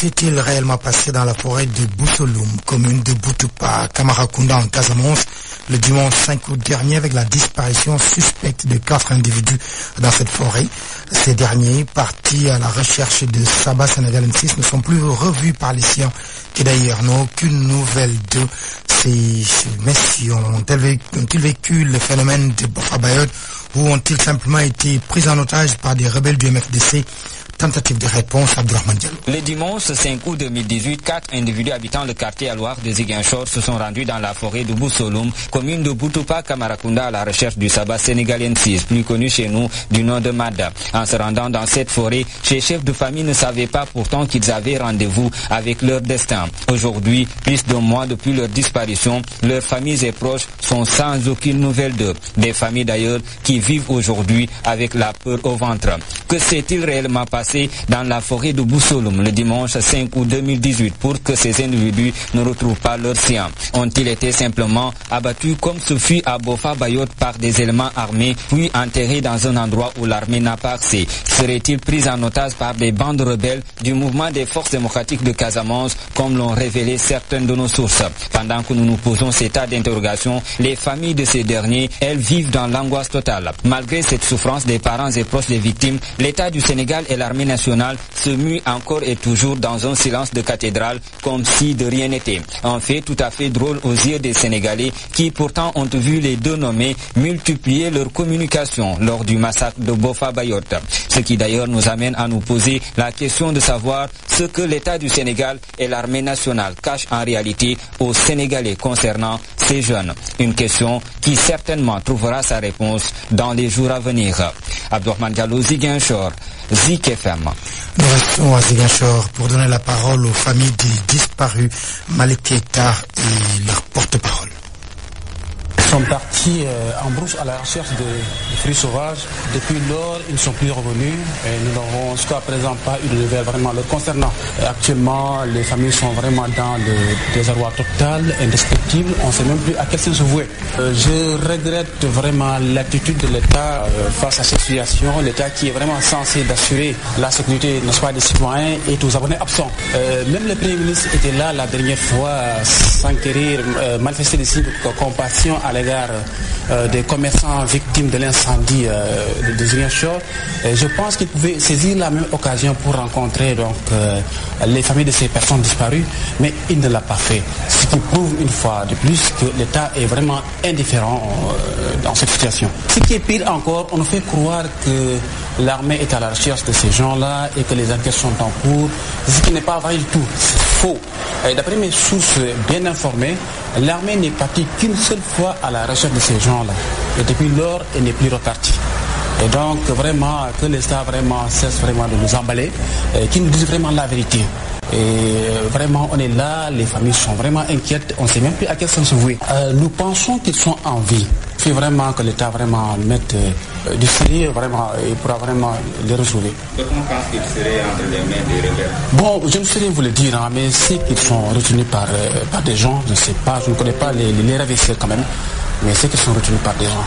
s'est-il réellement passé dans la forêt de Bousoloum, commune de Boutoupa, Camaracounda en Casamance, le dimanche 5 août dernier avec la disparition suspecte de 4 individus dans cette forêt? Ces derniers, partis à la recherche de Saba Sénégal M6, ne sont plus revus par les siens, qui d'ailleurs n'ont aucune nouvelle d'eux. Ces messieurs ont-ils vécu le phénomène de Bofa Bayotte ou ont-ils simplement été pris en otage par des rebelles du MFDC? Tentative de réponse, Abdourahmane Diallo. Le dimanche 5 août 2018, 4 individus habitant le quartier Alouar de Ziguinchor se sont rendus dans la forêt de Bousoloum, commune de Boutoupa, Camaracounda, à la recherche du sabbat sénégaliensis, plus connu chez nous du nom de Mada. En se rendant dans cette forêt, ces chefs de famille ne savaient pas pourtant qu'ils avaient rendez-vous avec leur destin. Aujourd'hui, plus d'un mois depuis leur disparition, leurs familles et proches sont sans aucune nouvelle d'eux. Des familles d'ailleurs qui vivent aujourd'hui avec la peur au ventre. Que s'est-il réellement passé dans la forêt de Bousoloum le dimanche 5 août 2018 pour que ces individus ne retrouvent pas leurs siens? Ont-ils été simplement abattus comme ce fut à Bofa Bayotte par des éléments armés puis enterrés dans un endroit où l'armée n'a pas accès? Seraient-ils pris en otage par des bandes rebelles du mouvement des forces démocratiques de Casamance comme l'ont révélé certaines de nos sources? Pendant que nous nous posons ces tas d'interrogations, les familles de ces derniers, elles vivent dans l'angoisse totale. Malgré cette souffrance des parents et proches des victimes, l'État du Sénégal et l'armée nationale se muent encore et toujours dans un silence de cathédrale comme si de rien n'était. Un fait tout à fait drôle aux yeux des Sénégalais qui pourtant ont vu les deux nommés multiplier leur communication lors du massacre de Bofa Bayotte. Ce qui d'ailleurs nous amène à nous poser la question de savoir ce que l'État du Sénégal et l'armée nationale cachent en réalité aux Sénégalais concernant ces jeunes. Une question qui certainement trouvera sa réponse dans les jours à venir. Abdourahmane Diallo, Ziguinchor, Zik FM. Nous restons à Ziguinchor pour donner la parole aux familles des disparus, Malik Keita et leur porte-parole. Ils sont partis en brousse à la recherche de fruits sauvages. Depuis lors, ils ne sont plus revenus et nous n'avons jusqu'à présent pas eu de nouvelles vraiment le concernant. Actuellement, les familles sont vraiment dans le désarroi total, indescriptible. On ne sait même plus à quel sens se vouer. Je regrette vraiment l'attitude de l'État face à cette situation. L'État qui est vraiment censé d'assurer la sécurité, n'est-ce pas, des citoyens et tous abonnés absents. Même le Premier ministre était là la dernière fois, s'enquérir, manifester des signes de compassion à l'égard des commerçants victimes de l'incendie de Ziguinchor. Je pense qu'il pouvait saisir la même occasion pour rencontrer donc, les familles de ces personnes disparues, mais il ne l'a pas fait. Ce qui prouve une fois de plus que l'État est vraiment indifférent dans cette situation. Ce qui est pire encore, on nous fait croire que l'armée est à la recherche de ces gens-là et que les enquêtes sont en cours, ce qui n'est pas vrai du tout, c'est faux. D'après mes sources bien informées, l'armée n'est partie qu'une seule fois à la recherche de ces gens-là. Et depuis lors, elle n'est plus repartie. Et donc vraiment, que l'État vraiment cesse vraiment de nous emballer, qu'il nous dise vraiment la vérité. Et vraiment, on est là, les familles sont vraiment inquiètes, on ne sait même plus à quel sens se vouer. Nous pensons qu'ils sont en vie. Il faut vraiment que l'État vraiment mette du sérieux vraiment, et pourra vraiment les retrouver. Donc on pense qu'ils seraient entre les mains des rebelles? Bon, je ne sais rien vous le dire, hein, mais c'est qu'ils sont retenus par des gens, je ne sais pas, je ne connais pas les ravisseurs quand même, mais c'est qu'ils sont retenus par des gens.